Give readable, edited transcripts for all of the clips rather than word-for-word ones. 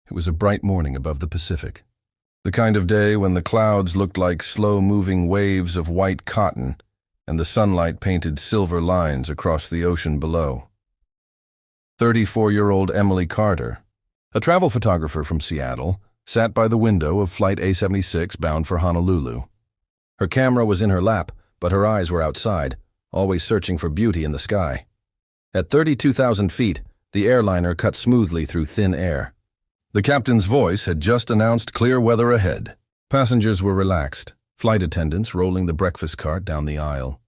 It was a bright morning above the Pacific. The kind of day when the clouds looked like slow-moving waves of white cotton and the sunlight painted silver lines across the ocean below. 34-year-old Emily Carter, a travel photographer from Seattle, sat by the window of Flight A-76 bound for Honolulu. Her camera was in her lap, but her eyes were outside, always searching for beauty in the sky. At 32,000 feet, the airliner cut smoothly through thin air. The captain's voice had just announced clear weather ahead. Passengers were relaxed, flight attendants rolling the breakfast cart down the aisle.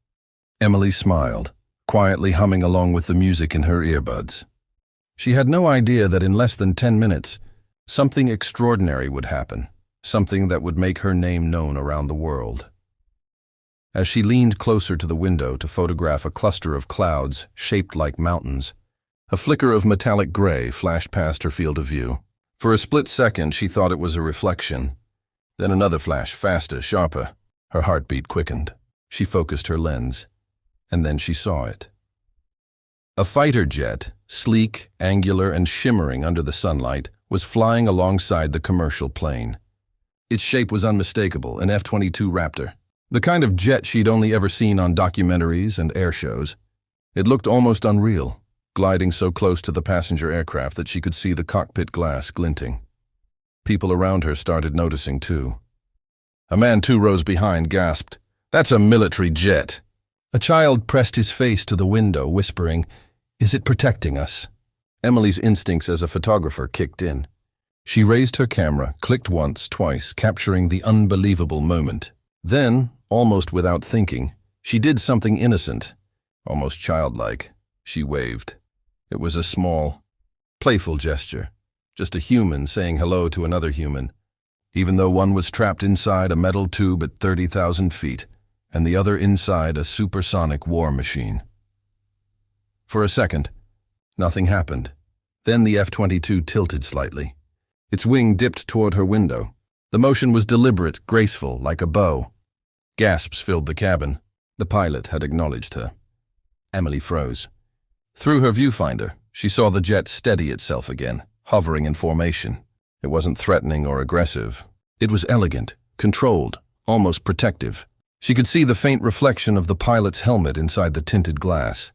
Emily smiled, quietly humming along with the music in her earbuds. She had no idea that in less than 10 minutes, something extraordinary would happen, something that would make her name known around the world. As she leaned closer to the window to photograph a cluster of clouds shaped like mountains, a flicker of metallic gray flashed past her field of view. For a split second, she thought it was a reflection. Then another flash, faster, sharper. Her heartbeat quickened. She focused her lens, and then she saw it. A fighter jet, sleek, angular, and shimmering under the sunlight, was flying alongside the commercial plane. Its shape was unmistakable, an F-22 Raptor, the kind of jet she'd only ever seen on documentaries and air shows. It looked almost unreal, gliding so close to the passenger aircraft that she could see the cockpit glass glinting. People around her started noticing too. A man 2 rows behind gasped, "That's a military jet." A child pressed his face to the window, whispering, "Is it protecting us?" Emily's instincts as a photographer kicked in. She raised her camera, clicked once, twice, capturing the unbelievable moment. Then, almost without thinking, she did something innocent, almost childlike. She waved. It was a small, playful gesture, just a human saying hello to another human, even though one was trapped inside a metal tube at 30,000 feet and the other inside a supersonic war machine. For a second, nothing happened. Then the F-22 tilted slightly. Its wing dipped toward her window. The motion was deliberate, graceful, like a bow. Gasps filled the cabin. The pilot had acknowledged her. Emily froze. Through her viewfinder, she saw the jet steady itself again, hovering in formation. It wasn't threatening or aggressive. It was elegant, controlled, almost protective. She could see the faint reflection of the pilot's helmet inside the tinted glass.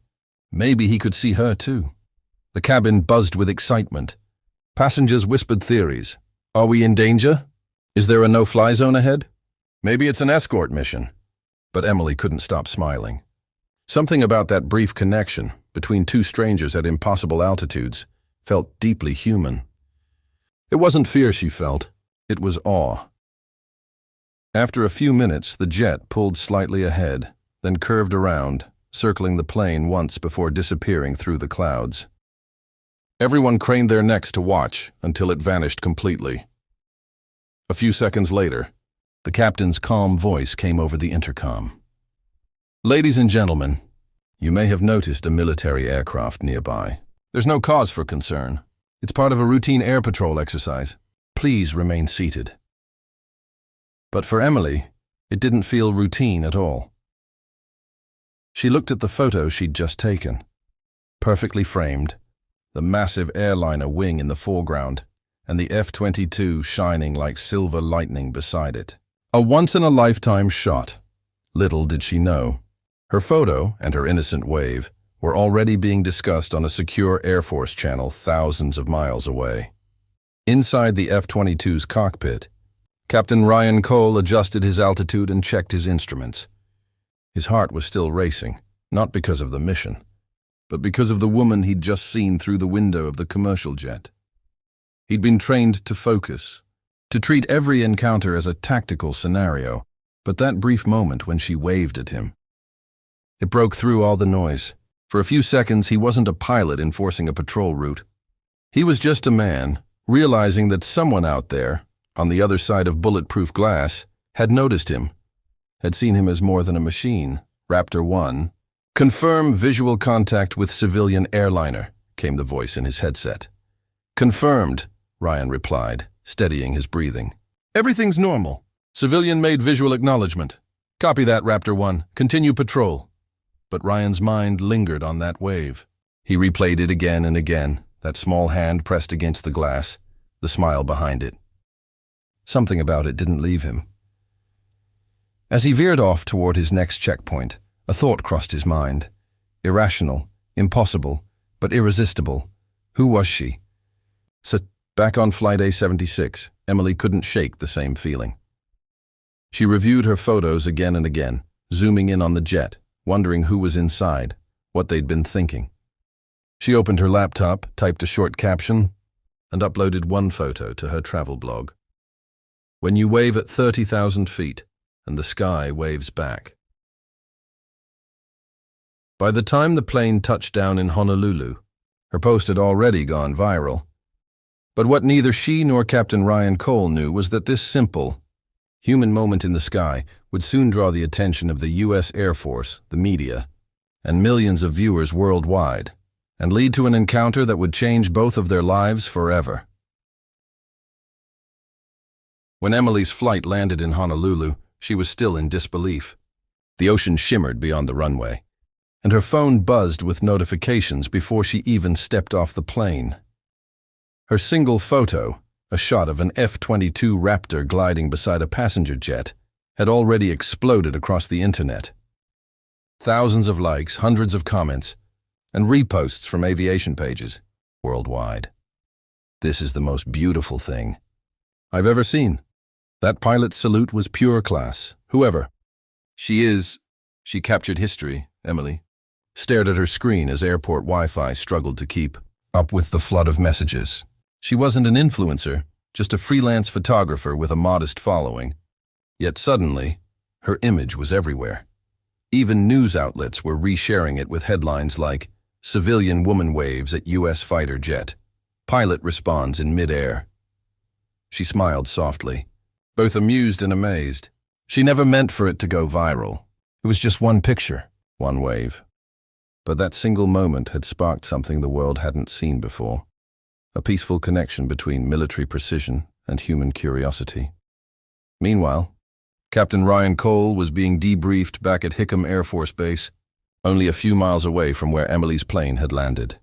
Maybe he could see her too. The cabin buzzed with excitement. Passengers whispered theories. Are we in danger? Is there a no-fly zone ahead? Maybe it's an escort mission. But Emily couldn't stop smiling. Something about that brief connection between 2 strangers at impossible altitudes felt deeply human. It wasn't fear she felt, it was awe. After a few minutes, the jet pulled slightly ahead, then curved around, circling the plane once before disappearing through the clouds. Everyone craned their necks to watch until it vanished completely. A few seconds later, the captain's calm voice came over the intercom. "Ladies and gentlemen, you may have noticed a military aircraft nearby. There's no cause for concern. It's part of a routine air patrol exercise. Please remain seated." But for Emily, it didn't feel routine at all. She looked at the photo she'd just taken. Perfectly framed, the massive airliner wing in the foreground, and the F-22 shining like silver lightning beside it. A once-in-a-lifetime shot. Little did she know. Her photo and her innocent wave were already being discussed on a secure Air Force channel thousands of miles away. Inside the F-22's cockpit, Captain Ryan Cole adjusted his altitude and checked his instruments. His heart was still racing, not because of the mission, but because of the woman he'd just seen through the window of the commercial jet. He'd been trained to focus, to treat every encounter as a tactical scenario, but that brief moment when she waved at him, it broke through all the noise. For a few seconds, he wasn't a pilot enforcing a patrol route. He was just a man, realizing that someone out there, on the other side of bulletproof glass, had noticed him, had seen him as more than a machine. Raptor 1. "Confirm visual contact with civilian airliner," came the voice in his headset. "Confirmed," Ryan replied, steadying his breathing. "Everything's normal. Civilian made visual acknowledgement. Copy that, Raptor 1. Continue patrol." But Ryan's mind lingered on that wave. He replayed it again and again, that small hand pressed against the glass, the smile behind it. Something about it didn't leave him. As he veered off toward his next checkpoint, a thought crossed his mind. Irrational, impossible, but irresistible. Who was she? Back on Flight A-76, Emily couldn't shake the same feeling. She reviewed her photos again and again, zooming in on the jet, wondering who was inside, what they'd been thinking. She opened her laptop, typed a short caption, and uploaded one photo to her travel blog. When you wave at 30,000 feet, and the sky waves back. By the time the plane touched down in Honolulu, her post had already gone viral. But what neither she nor Captain Ryan Cole knew was that this simple, human moment in the sky would soon draw the attention of the U.S. Air Force, the media, and millions of viewers worldwide, and lead to an encounter that would change both of their lives forever. When Emily's flight landed in Honolulu, she was still in disbelief. The ocean shimmered beyond the runway, and her phone buzzed with notifications before she even stepped off the plane. Her single photo, a shot of an F-22 Raptor gliding beside a passenger jet, had already exploded across the internet. Thousands of likes, hundreds of comments, and reposts from aviation pages worldwide. This is the most beautiful thing I've ever seen. That pilot's salute was pure class. Whoever she captured history, Emily stared at her screen as airport Wi-Fi struggled to keep up with the flood of messages. She wasn't an influencer, just a freelance photographer with a modest following. Yet suddenly, her image was everywhere. Even news outlets were resharing it with headlines like, "Civilian woman waves at U.S. fighter jet. Pilot responds in mid-air." She smiled softly, both amused and amazed. She never meant for it to go viral. It was just one picture, one wave. But that single moment had sparked something the world hadn't seen before. A peaceful connection between military precision and human curiosity. Meanwhile, Captain Ryan Cole was being debriefed back at Hickam Air Force Base, only a few miles away from where Emily's plane had landed.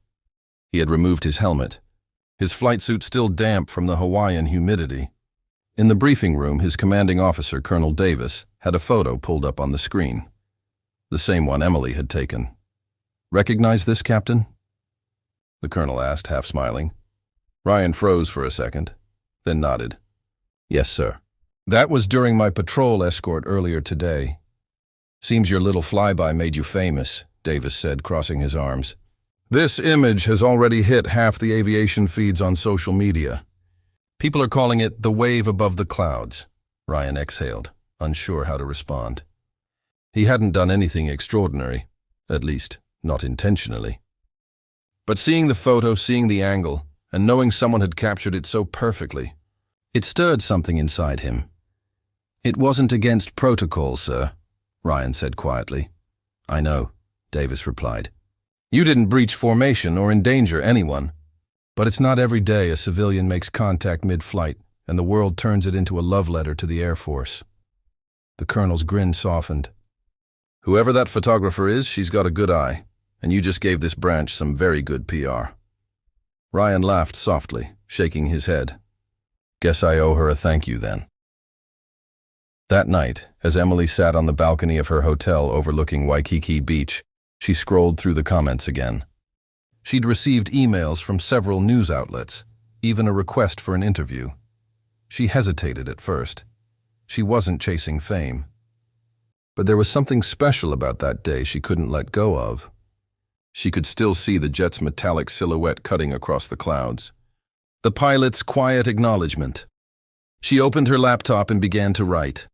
He had removed his helmet, his flight suit still damp from the Hawaiian humidity. In the briefing room, his commanding officer, Colonel Davis, had a photo pulled up on the screen. The same one Emily had taken. "Recognize this, Captain?" the colonel asked, half smiling. Ryan froze for a second, then nodded. "Yes, sir. That was during my patrol escort earlier today. Seems your little flyby made you famous," Davis said, crossing his arms. "This image has already hit half the aviation feeds on social media. People are calling it the wave above the clouds." Ryan exhaled, unsure how to respond. He hadn't done anything extraordinary, at least not intentionally. But seeing the photo, seeing the angle, and knowing someone had captured it so perfectly, it stirred something inside him. "It wasn't against protocol, sir," Ryan said quietly. "I know," Davis replied. "You didn't breach formation or endanger anyone. But it's not every day a civilian makes contact mid-flight and the world turns it into a love letter to the Air Force." The colonel's grin softened. "Whoever that photographer is, she's got a good eye, and you just gave this branch some very good PR." Ryan laughed softly, shaking his head. "Guess I owe her a thank you then." That night, as Emily sat on the balcony of her hotel overlooking Waikiki Beach, she scrolled through the comments again. She'd received emails from several news outlets, even a request for an interview. She hesitated at first. She wasn't chasing fame. But there was something special about that day she couldn't let go of. She could still see the jet's metallic silhouette cutting across the clouds. The pilot's quiet acknowledgement. She opened her laptop and began to write.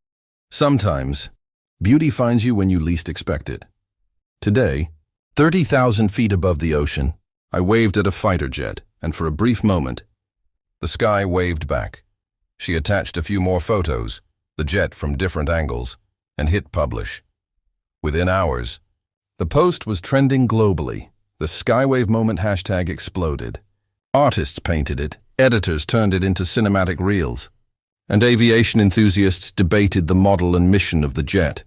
Sometimes, beauty finds you when you least expect it. Today, 30,000 feet above the ocean, I waved at a fighter jet, and for a brief moment, the sky waved back. She attached a few more photos, the jet from different angles, and hit publish. Within hours, the post was trending globally. The Skywave Moment hashtag exploded. Artists painted it, editors turned it into cinematic reels, and aviation enthusiasts debated the model and mission of the jet.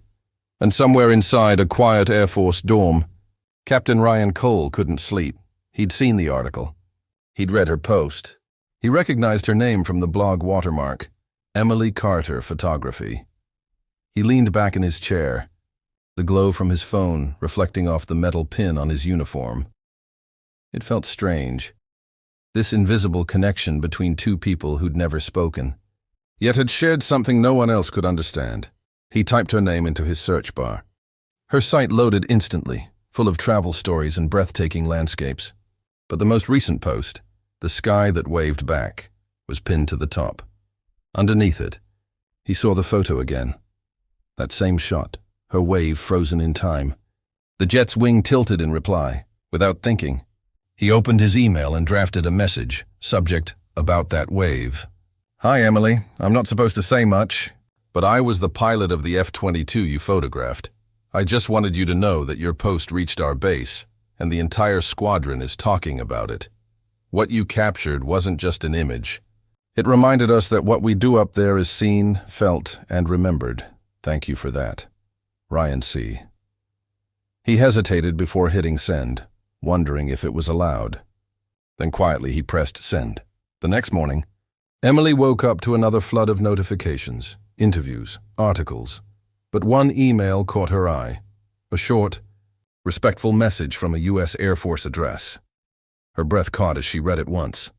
And somewhere inside a quiet Air Force dorm, Captain Ryan Cole couldn't sleep. He'd seen the article. He'd read her post. He recognized her name from the blog watermark, Emily Carter Photography. He leaned back in his chair, the glow from his phone reflecting off the metal pin on his uniform. It felt strange, this invisible connection between two people who'd never spoken, yet had shared something no one else could understand. He typed her name into his search bar. Her site loaded instantly, full of travel stories and breathtaking landscapes. But the most recent post, "The Sky That Waved Back," was pinned to the top. Underneath it, he saw the photo again. That same shot, her wave frozen in time. The jet's wing tilted in reply. Without thinking, he opened his email and drafted a message, subject, "About that wave." "Hi, Emily. I'm not supposed to say much, but I was the pilot of the F-22 you photographed. I just wanted you to know that your post reached our base, and the entire squadron is talking about it. What you captured wasn't just an image. It reminded us that what we do up there is seen, felt, and remembered. Thank you for that. Ryan C." He hesitated before hitting send, wondering if it was allowed. Then quietly he pressed send. The next morning, Emily woke up to another flood of notifications, interviews, articles. But one email caught her eye, a short, respectful message from a U.S. Air Force address. Her breath caught as she read it once.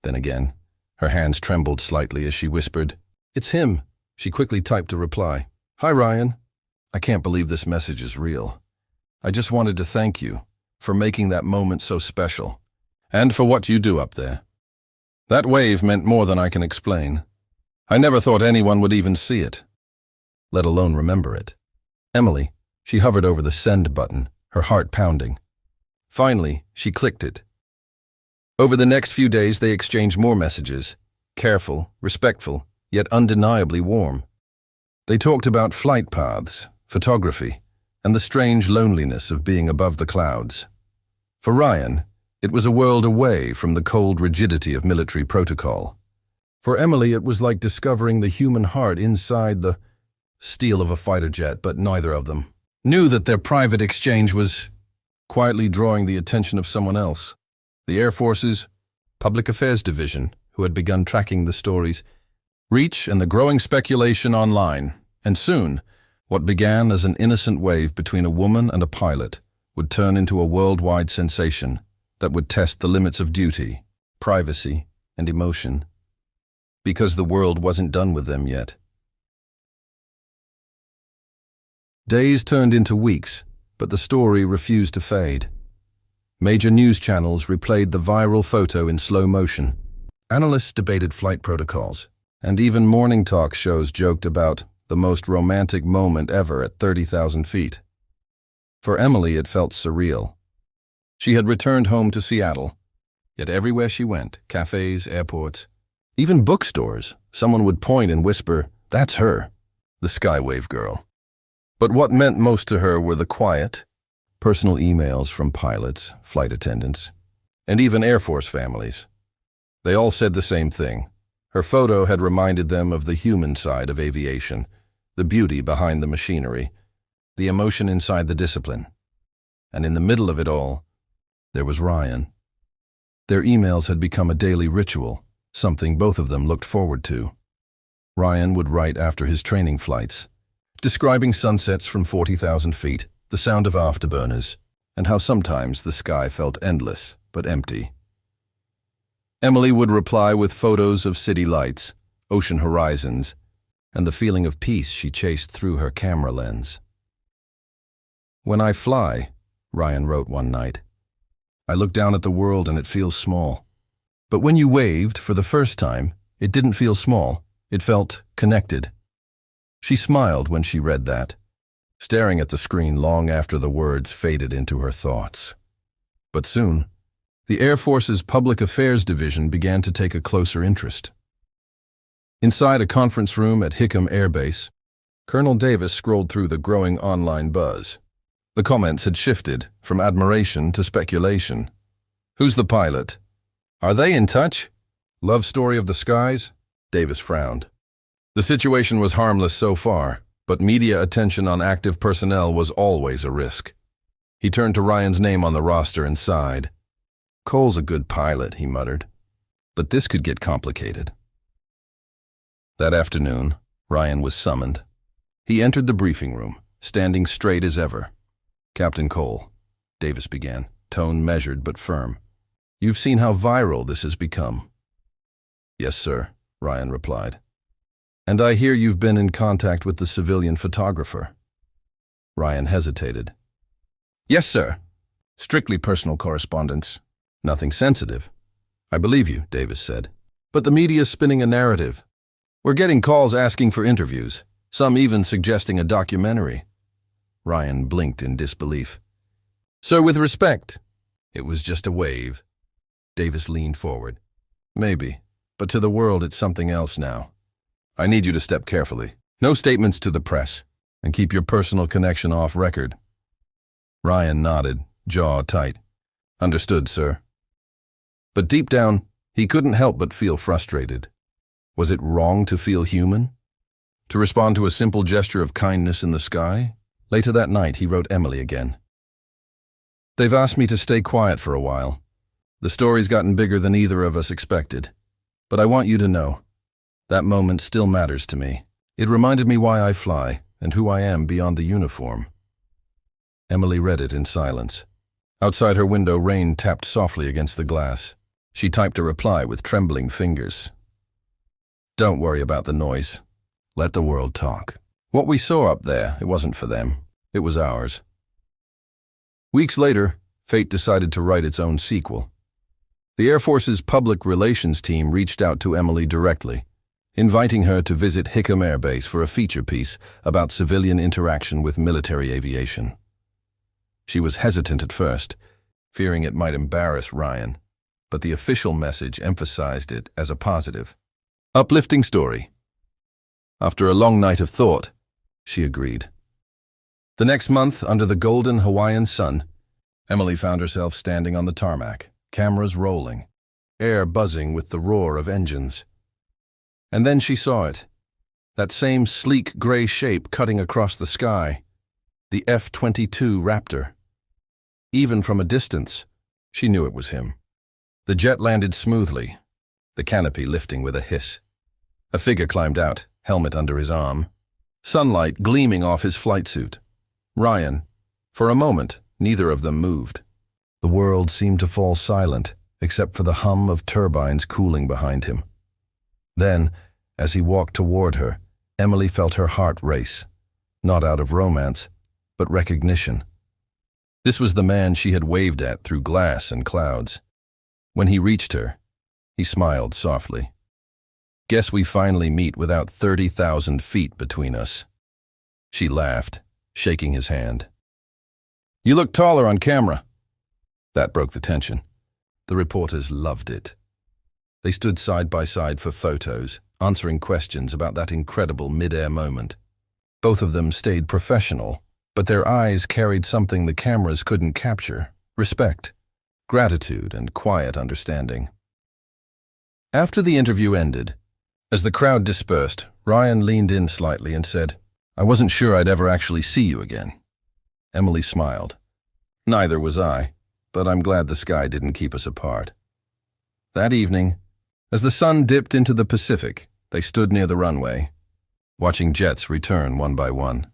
Then again, her hands trembled slightly as she whispered, "It's him." She quickly typed a reply. "Hi, Ryan. I can't believe this message is real. I just wanted to thank you for making that moment so special, and for what you do up there. That wave meant more than I can explain. I never thought anyone would even see it, let alone remember it." Emily, she hovered over the send button, her heart pounding. Finally, she clicked it. Over the next few days, they exchanged more messages, careful, respectful, yet undeniably warm. They talked about flight paths, photography, and the strange loneliness of being above the clouds. For Ryan, it was a world away from the cold rigidity of military protocol. For Emily, it was like discovering the human heart inside the steel of a fighter jet, but neither of them knew that their private exchange was quietly drawing the attention of someone else. The Air Force's Public Affairs Division, who had begun tracking the story's reach and the growing speculation online. And soon, what began as an innocent wave between a woman and a pilot would turn into a worldwide sensation that would test the limits of duty, privacy, and emotion. Because the world wasn't done with them yet. Days turned into weeks, but the story refused to fade. Major news channels replayed the viral photo in slow motion. Analysts debated flight protocols, and even morning talk shows joked about the most romantic moment ever at 30,000 feet. For Emily, it felt surreal. She had returned home to Seattle, yet everywhere she went, cafes, airports, even bookstores, someone would point and whisper, "That's her, the Skywave girl." But what meant most to her were the quiet, personal emails from pilots, flight attendants, and even Air Force families. They all said the same thing. Her photo had reminded them of the human side of aviation, the beauty behind the machinery, the emotion inside the discipline. And in the middle of it all, there was Ryan. Their emails had become a daily ritual, something both of them looked forward to. Ryan would write after his training flights, describing sunsets from 40,000 feet, the sound of afterburners, and how sometimes the sky felt endless but empty. Emily would reply with photos of city lights, ocean horizons, and the feeling of peace she chased through her camera lens. "When I fly," Ryan wrote one night, "I look down at the world and it feels small. But when you waved for the first time, it didn't feel small, it felt connected." She smiled when she read that, staring at the screen long after the words faded into her thoughts. But soon, the Air Force's Public Affairs Division began to take a closer interest. Inside a conference room at Hickam Air Base, Colonel Davis scrolled through the growing online buzz. The comments had shifted from admiration to speculation. "Who's the pilot? Are they in touch? Love story of the skies?" Davis frowned. The situation was harmless so far, but media attention on active personnel was always a risk. He turned to Ryan's name on the roster and sighed. "Cole's a good pilot," he muttered. But this could get complicated. That afternoon, Ryan was summoned. He entered the briefing room, standing straight as ever. "Captain Cole," Davis began, tone measured but firm. "You've seen how viral this has become." "Yes, sir," Ryan replied. "And I hear you've been in contact with the civilian photographer." Ryan hesitated. "Yes, sir. Strictly personal correspondence. Nothing sensitive." "I believe you," Davis said. "But the media's spinning a narrative. We're getting calls asking for interviews, some even suggesting a documentary." Ryan blinked in disbelief. "Sir, with respect." "It was just a wave." Davis leaned forward. "Maybe, but to the world it's something else now. I need you to step carefully. No statements to the press, and keep your personal connection off record." Ryan nodded, jaw tight. "Understood, sir." But deep down, he couldn't help but feel frustrated. Was it wrong to feel human? To respond to a simple gesture of kindness in the sky? Later that night, he wrote Emily again. "They've asked me to stay quiet for a while. The story's gotten bigger than either of us expected. But I want you to know, that moment still matters to me. It reminded me why I fly and who I am beyond the uniform." Emily read it in silence. Outside her window, rain tapped softly against the glass. She typed a reply with trembling fingers. "Don't worry about the noise. Let the world talk. What we saw up there, it wasn't for them. It was ours." Weeks later, fate decided to write its own sequel. The Air Force's public relations team reached out to Emily directly, inviting her to visit Hickam Air Base for a feature piece about civilian interaction with military aviation. She was hesitant at first, fearing it might embarrass Ryan, but the official message emphasized it as a positive, uplifting story. After a long night of thought, she agreed. The next month, under the golden Hawaiian sun, Emily found herself standing on the tarmac, cameras rolling, air buzzing with the roar of engines. And then she saw it, that same sleek gray shape cutting across the sky, the F-22 Raptor. Even from a distance, she knew it was him. The jet landed smoothly, the canopy lifting with a hiss. A figure climbed out, helmet under his arm, sunlight gleaming off his flight suit. Ryan. For a moment, neither of them moved. The world seemed to fall silent, except for the hum of turbines cooling behind him. Then, as he walked toward her, Emily felt her heart race, not out of romance, but recognition. This was the man she had waved at through glass and clouds. When he reached her, he smiled softly. "Guess we finally meet without 30,000 feet between us." She laughed, shaking his hand. "You look taller on camera." That broke the tension. The reporters loved it. They stood side by side for photos, answering questions about that incredible mid-air moment. Both of them stayed professional, but their eyes carried something the cameras couldn't capture: respect, gratitude, and quiet understanding. After the interview ended, as the crowd dispersed, Ryan leaned in slightly and said, "I wasn't sure I'd ever actually see you again." Emily smiled. "Neither was I, but I'm glad the sky didn't keep us apart." That evening, as the sun dipped into the Pacific, they stood near the runway, watching jets return one by one.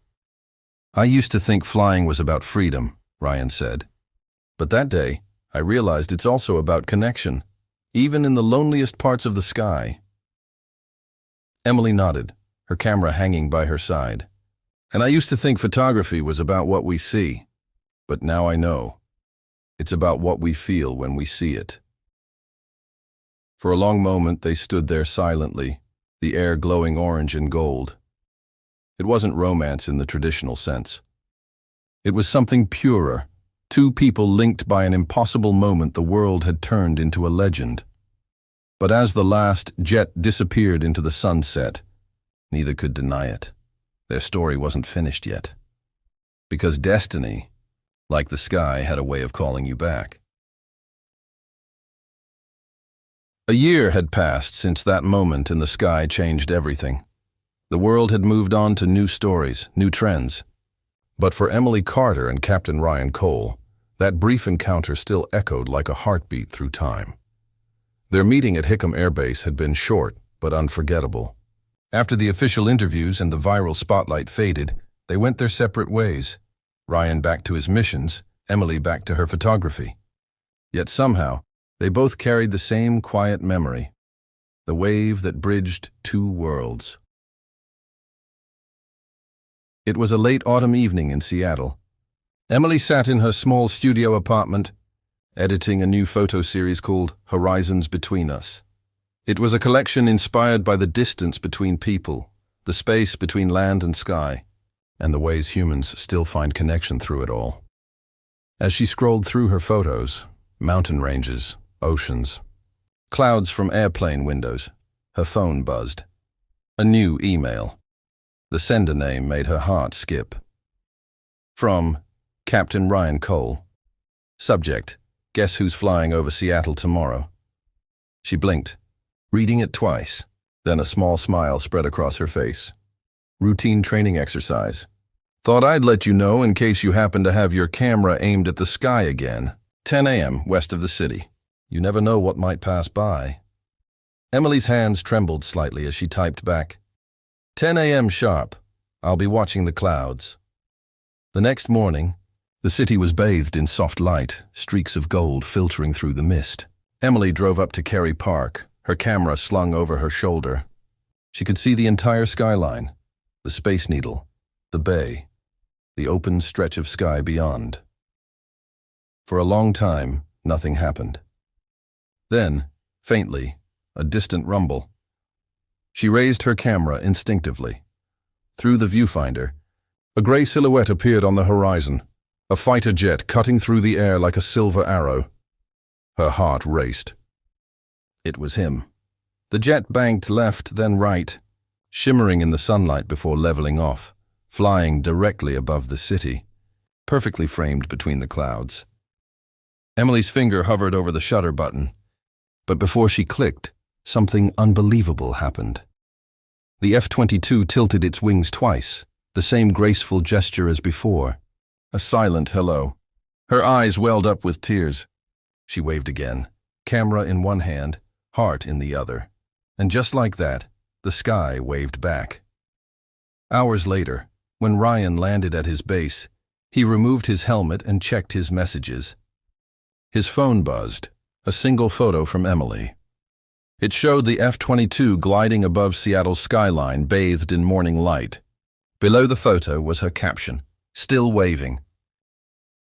"I used to think flying was about freedom," Ryan said. "But that day, I realized it's also about connection, even in the loneliest parts of the sky." Emily nodded, her camera hanging by her side. "And I used to think photography was about what we see, but now I know. It's about what we feel when we see it." For a long moment, they stood there silently, the air glowing orange and gold. It wasn't romance in the traditional sense. It was something purer, two people linked by an impossible moment the world had turned into a legend. But as the last jet disappeared into the sunset, neither could deny it. Their story wasn't finished yet. Because destiny, like the sky, had a way of calling you back. A year had passed since that moment in the sky changed everything. The world had moved on to new stories, new trends. But for Emily Carter and Captain Ryan Cole, that brief encounter still echoed like a heartbeat through time. Their meeting at Hickam Air Base had been short but unforgettable. After the official interviews and the viral spotlight faded, they went their separate ways. Ryan back to his missions, Emily back to her photography. Yet somehow, they both carried the same quiet memory, the wave that bridged two worlds. It was a late autumn evening in Seattle. Emily sat in her small studio apartment, editing a new photo series called Horizons Between Us. It was a collection inspired by the distance between people, the space between land and sky, and the ways humans still find connection through it all. As she scrolled through her photos, mountain ranges, oceans, clouds from airplane windows, her phone buzzed. A new email. The sender name made her heart skip. From Captain Ryan Cole. Subject: guess who's flying over Seattle tomorrow? She blinked, reading it twice. Then a small smile spread across her face. Routine training exercise. Thought I'd let you know in case you happen to have your camera aimed at the sky again. 10 a.m. west of the city. You never know what might pass by. Emily's hands trembled slightly as she typed back, 10 a.m. sharp. I'll be watching the clouds. The next morning, the city was bathed in soft light, streaks of gold filtering through the mist. Emily drove up to Kerry Park, her camera slung over her shoulder. She could see the entire skyline, the Space Needle, the bay, the open stretch of sky beyond. For a long time, nothing happened. Then, faintly, a distant rumble. She raised her camera instinctively. Through the viewfinder, a gray silhouette appeared on the horizon, a fighter jet cutting through the air like a silver arrow. Her heart raced. It was him. The jet banked left, then right, shimmering in the sunlight before leveling off, flying directly above the city, perfectly framed between the clouds. Emily's finger hovered over the shutter button, but before she clicked, something unbelievable happened. The F-22 tilted its wings twice, the same graceful gesture as before. A silent hello. Her eyes welled up with tears. She waved again, camera in one hand, heart in the other. And just like that, the sky waved back. Hours later, when Ryan landed at his base, he removed his helmet and checked his messages. His phone buzzed, a single photo from Emily. It showed the F-22 gliding above Seattle's skyline, bathed in morning light. Below the photo was her caption, still waving,